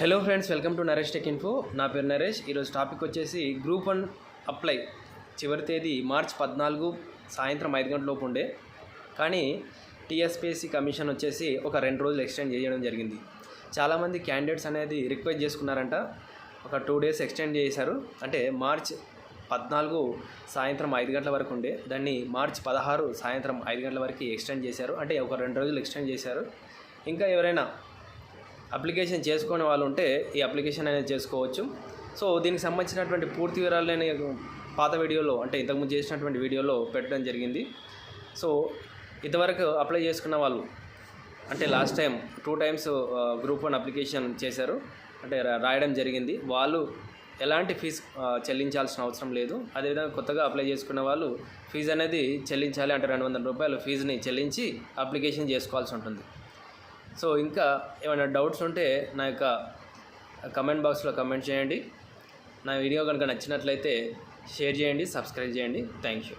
Hello friends, welcome to Naresh tech info. నా పేరు నరేష్. ఈరోజు టాపిక్ వచ్చేసి గ్రూప్ 1 అప్లై చివరి తేదీ మార్చి 14 సాయంత్రం 5 గంటల లోపు ఉండే, కానీ టీఎస్పీఎస్సీ కమిషన్ వచ్చేసి ఒక 2 రోజులు ఎక్స్టెండ్ చేయడం జరిగింది. చాలామంది క్యాండిడేట్స్ అనేది రిక్వెస్ట్ చేసుకున్నారంట, ఒక 2 డేస్ ఎక్స్టెండ్ చేశారు. అంటే మార్చి 14 సాయంత్రం 5 గంటల వరకు ఉండే దాన్ని మార్చి 16 సాయంత్రం 5 గంటల వరకు ఎక్స్టెండ్ చేశారు. అంటే ఒక 2 రోజులు ఎక్స్టెండ్ చేశారు. ఇంకా ఎవరైనా అప్లికేషన్ చేసుకునే వాళ్ళు ఉంటే ఈ అప్లికేషన్ అనేది చేసుకోవచ్చు. సో దీనికి సంబంధించినటువంటి పూర్తి వివరాలు నేను పాత వీడియోలో, అంటే ఇంతకుముందు చేసినటువంటి వీడియోలో పెట్టడం జరిగింది. సో ఇంతవరకు అప్లై చేసుకున్న వాళ్ళు, అంటే last time 2 times group 1 application చేశారు, అంటే రాయడం జరిగింది, వాళ్ళు ఎలాంటి ఫీజు చెల్లించాల్సిన అవసరం లేదు. అదేవిధంగా కొత్తగా అప్లై చేసుకున్న వాళ్ళు ఫీజు అనేది చెల్లించాలి. అంటే 200 రూపాయలు ఫీజుని చెల్లించి అప్లికేషన్ చేసుకోవాల్సి ఉంటుంది. సో ఇంకా ఏమైనా డౌట్స్ ఉంటే నా యొక్క కమెంట్ బాక్స్లో కమెంట్ చేయండి. నా వీడియో కనుక నచ్చినట్లయితే షేర్ చేయండి, సబ్స్క్రైబ్ చేయండి. Thank you.